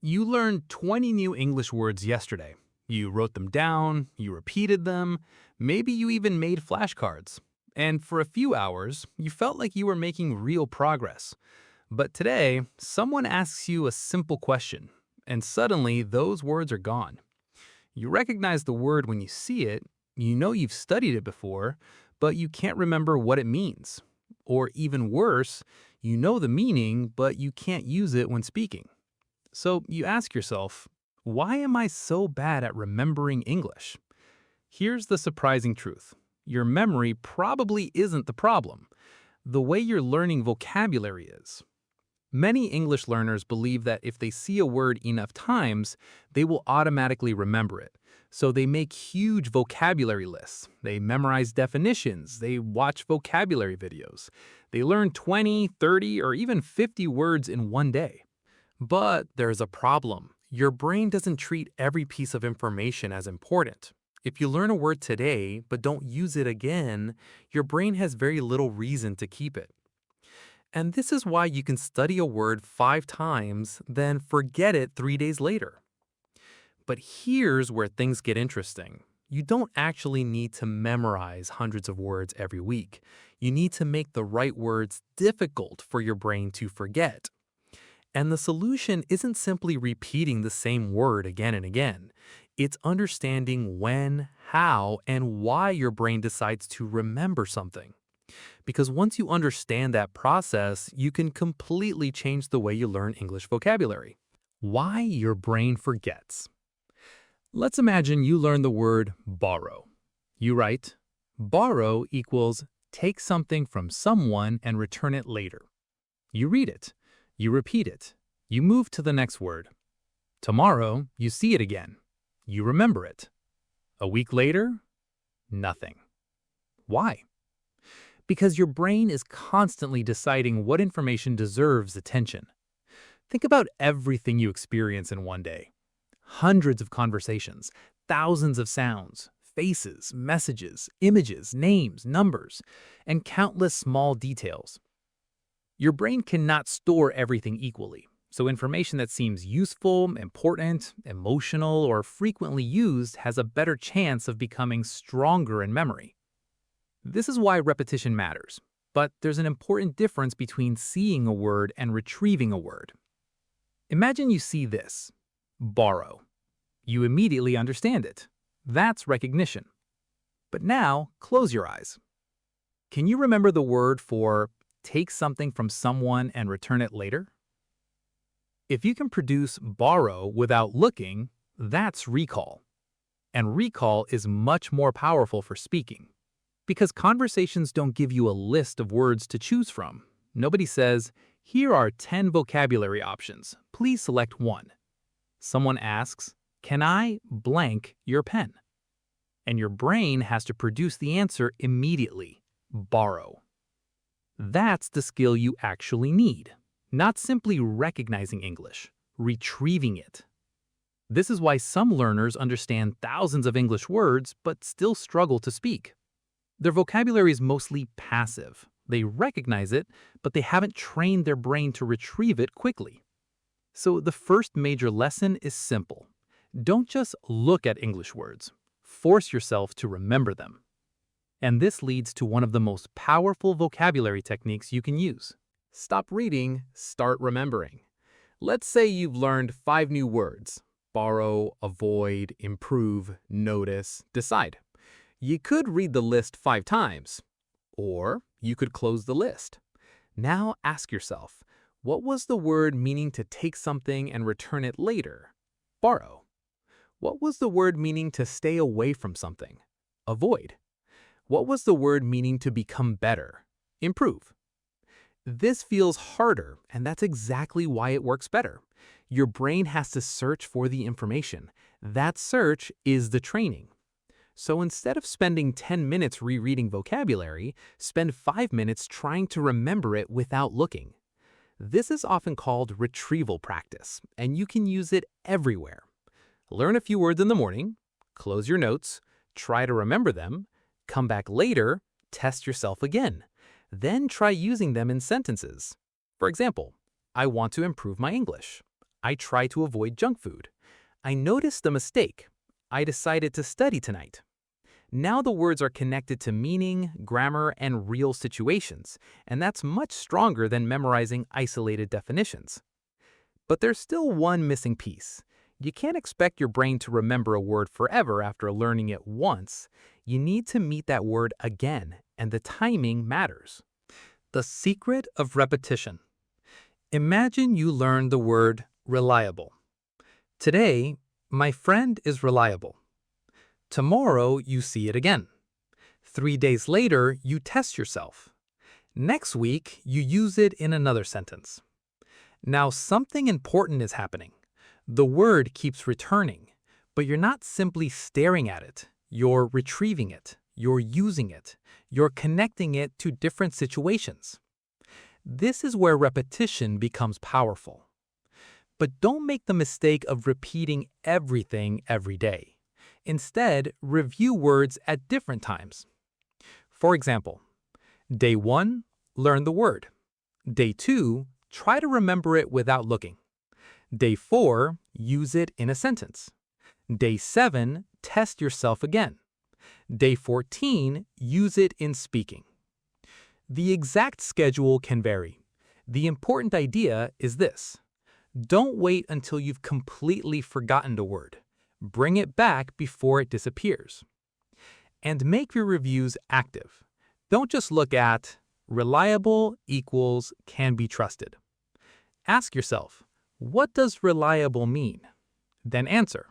You learned 20 new English words yesterday. You wrote them down, you repeated them, maybe you even made flashcards. And for a few hours, you felt like you were making real progress. But today, someone asks you a simple question, and suddenly those words are gone. You recognize the word when you see it, you know you've studied it before, but you can't remember what it means. Or even worse, you know the meaning, but you can't use it when speaking. So you ask yourself, why am I so bad at remembering English? Here's the surprising truth. Your memory probably isn't the problem. The way you're learning vocabulary is. Many English learners believe that if they see a word enough times, they will automatically remember it. So they make huge vocabulary lists. They memorize definitions. They watch vocabulary videos. They learn 20, 30, or even 50 words in one day. But there's a problem. Your brain doesn't treat every piece of information as important. If you learn a word today but don't use it again, your brain has very little reason to keep it. And this is why you can study a word 5 times, then forget it 3 days later. But here's where things get interesting. You don't actually need to memorize hundreds of words every week. You need to make the right words difficult for your brain to forget. And the solution isn't simply repeating the same word again and again. It's understanding when, how, and why your brain decides to remember something. Because once you understand that process, you can completely change the way you learn English vocabulary. Why your brain forgets. Let's imagine you learn the word borrow. You write, borrow equals take something from someone and return it later. You read it. You repeat it. You move to the next word. Tomorrow, you see it again. You remember it. A week later, nothing. Why? Because your brain is constantly deciding what information deserves attention. Think about everything you experience in one day. Hundreds of conversations, thousands of sounds, faces, messages, images, names, numbers, and countless small details. Your brain cannot store everything equally, so information that seems useful, important, emotional, or frequently used has a better chance of becoming stronger in memory. This is why repetition matters, but there's an important difference between seeing a word and retrieving a word. Imagine you see this, borrow. You immediately understand it. That's recognition. But now, close your eyes. Can you remember the word for take something from someone and return it later? If you can produce borrow without looking, that's recall. And recall is much more powerful for speaking. Because conversations don't give you a list of words to choose from. Nobody says, here are 10 vocabulary options. Please select one. Someone asks, can I blank your pen? And your brain has to produce the answer immediately, borrow. That's the skill you actually need, not simply recognizing English, retrieving it. This is why some learners understand thousands of English words but still struggle to speak. Their vocabulary is mostly passive. They recognize it, but they haven't trained their brain to retrieve it quickly. So the first major lesson is simple. Don't just look at English words. Force yourself to remember them. And this leads to one of the most powerful vocabulary techniques you can use. Stop reading, start remembering. Let's say you've learned 5 new words: borrow, avoid, improve, notice, decide. You could read the list 5 times, or you could close the list. Now ask yourself, what was the word meaning to take something and return it later? Borrow. What was the word meaning to stay away from something? Avoid. What was the word meaning to become better? Improve. This feels harder, and that's exactly why it works better. Your brain has to search for the information. That search is the training. So instead of spending 10 minutes rereading vocabulary, spend 5 minutes trying to remember it without looking. This is often called retrieval practice, and you can use it everywhere. Learn a few words in the morning, close your notes, try to remember them, come back later, test yourself again. Then try using them in sentences. For example, I want to improve my English. I try to avoid junk food. I noticed a mistake. I decided to study tonight. Now the words are connected to meaning, grammar, and real situations, and that's much stronger than memorizing isolated definitions. But there's still one missing piece. You can't expect your brain to remember a word forever after learning it once. You need to meet that word again, and the timing matters. The secret of repetition. Imagine you learn the word reliable. Today, my friend is reliable. Tomorrow, you see it again. 3 days later, you test yourself. Next week, you use it in another sentence. Now, something important is happening. The word keeps returning, but you're not simply staring at it. You're retrieving it. You're using it. You're connecting it to different situations. This is where repetition becomes powerful. But don't make the mistake of repeating everything every day. Instead, review words at different times. For example, day 1, learn the word. Day 2, try to remember it without looking. Day 4, use it in a sentence. Day 7, test yourself again. Day 14, use it in speaking. The exact schedule can vary. The important idea is this. Don't wait until you've completely forgotten the word. Bring it back before it disappears. And make your reviews active. Don't just look at reliable equals can be trusted. Ask yourself, what does reliable mean? Then answer.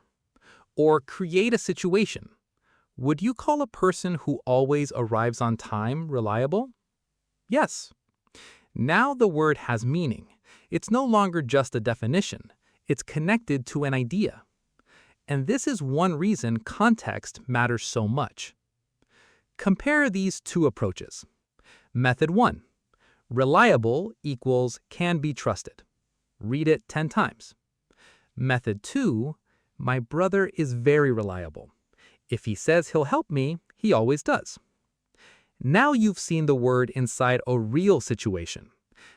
Or create a situation. Would you call a person who always arrives on time reliable? Yes. Now the word has meaning. It's no longer just a definition. It's connected to an idea. And this is one reason context matters so much. Compare these two approaches. Method 1. Reliable equals can be trusted. Read it 10 times. Method 2. My brother is very reliable. If he says he'll help me, he always does. Now you've seen the word inside a real situation.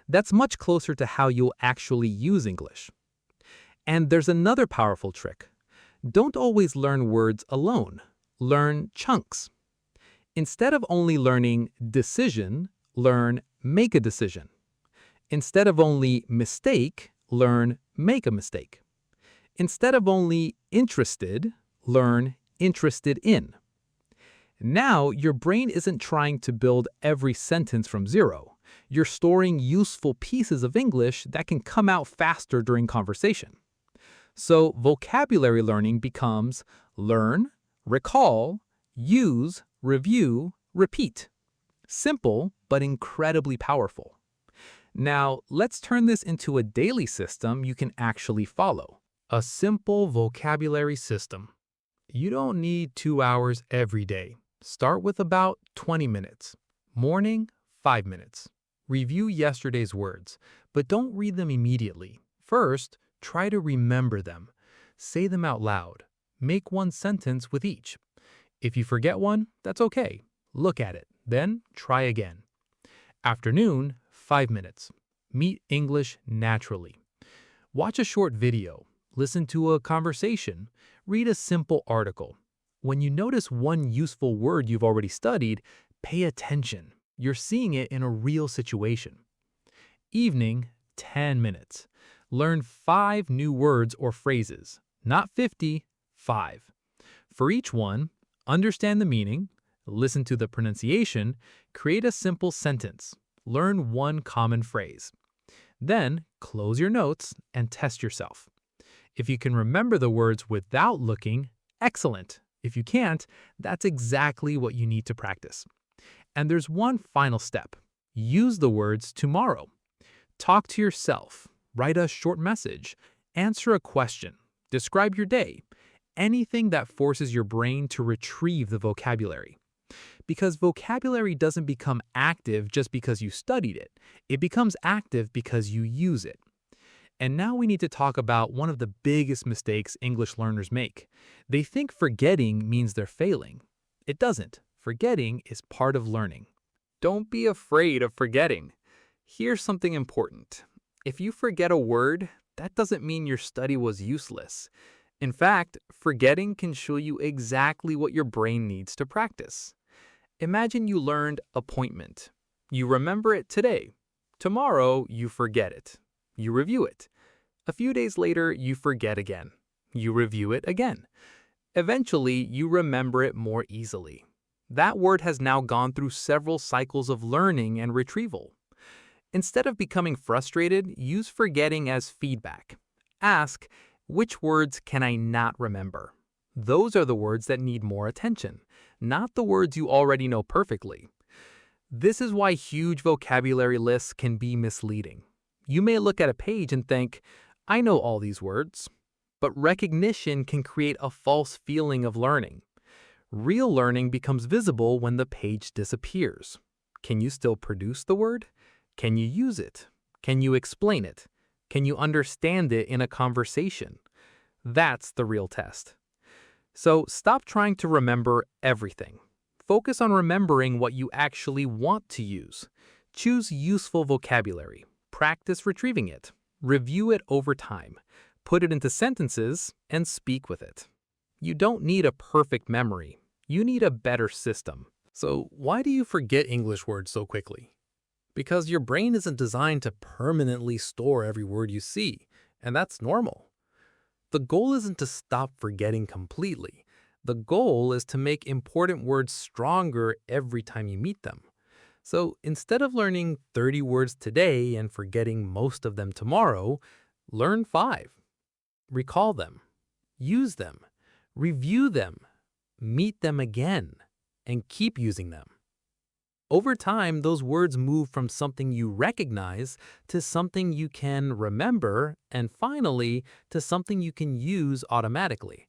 That's much closer to how you'll actually use English. And there's another powerful trick. Don't always learn words alone. Learn chunks. Instead of only learning decision, learn make a decision. Instead of only mistake, learn make a mistake. Instead of only interested, learn interested in. Now, your brain isn't trying to build every sentence from zero. You're storing useful pieces of English that can come out faster during conversation. So vocabulary learning becomes learn, recall, use, review, repeat. Simple, but incredibly powerful. Now, let's turn this into a daily system you can actually follow. A simple vocabulary system. You don't need 2 hours every day. Start with about 20 minutes. Morning, 5 minutes. Review yesterday's words, but don't read them immediately. First, try to remember them. Say them out loud. Make one sentence with each. If you forget one, that's okay. Look at it, then try again. Afternoon, 5 minutes. Meet English naturally. Watch a short video. Listen to a conversation. Read a simple article. When you notice one useful word you've already studied, pay attention. You're seeing it in a real situation. Evening, 10 minutes. Learn 5 new words or phrases. Not 50, 5. For each one, understand the meaning, listen to the pronunciation, create a simple sentence, learn one common phrase. Then, close your notes and test yourself. If you can remember the words without looking, excellent. If you can't, that's exactly what you need to practice. And there's one final step. Use the words tomorrow. Talk to yourself. Write a short message. Answer a question. Describe your day. Anything that forces your brain to retrieve the vocabulary. Because vocabulary doesn't become active just because you studied it. It becomes active because you use it. And now we need to talk about one of the biggest mistakes English learners make. They think forgetting means they're failing. It doesn't. Forgetting is part of learning. Don't be afraid of forgetting. Here's something important. If you forget a word, that doesn't mean your study was useless. In fact, forgetting can show you exactly what your brain needs to practice. Imagine you learned appointment. You remember it today. Tomorrow, you forget it. You review it. A few days later, you forget again. You review it again. Eventually, you remember it more easily. That word has now gone through several cycles of learning and retrieval. Instead of becoming frustrated, use forgetting as feedback. Ask, which words can I not remember? Those are the words that need more attention, not the words you already know perfectly. This is why huge vocabulary lists can be misleading. You may look at a page and think, I know all these words. But recognition can create a false feeling of learning. Real learning becomes visible when the page disappears. Can you still produce the word? Can you use it? Can you explain it? Can you understand it in a conversation? That's the real test. So stop trying to remember everything. Focus on remembering what you actually want to use. Choose useful vocabulary. Practice retrieving it. Review it over time. Put it into sentences and speak with it. You don't need a perfect memory. You need a better system. So why do you forget English words so quickly? Because your brain isn't designed to permanently store every word you see, and that's normal. The goal isn't to stop forgetting completely. The goal is to make important words stronger every time you meet them. So instead of learning 30 words today and forgetting most of them tomorrow, learn 5. Recall them, use them, review them, meet them again, and keep using them. Over time, those words move from something you recognize to something you can remember, and finally, to something you can use automatically.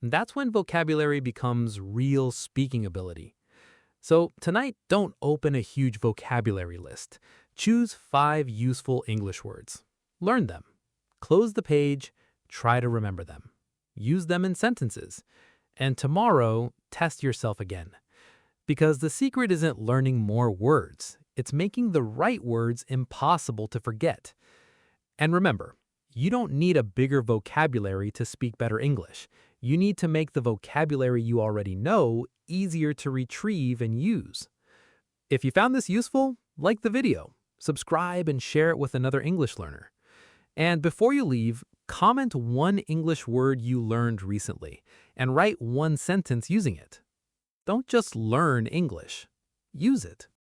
That's when vocabulary becomes real speaking ability. So tonight, don't open a huge vocabulary list. Choose 5 useful English words. Learn them. Close the page. Try to remember them. Use them in sentences. And tomorrow, test yourself again. Because the secret isn't learning more words. It's making the right words impossible to forget. And remember, you don't need a bigger vocabulary to speak better English. You need to make the vocabulary you already know easier to retrieve and use. If you found this useful, like the video, subscribe, and share it with another English learner. And before you leave, comment 1 English word you learned recently and write 1 sentence using it. Don't just learn English. Use it.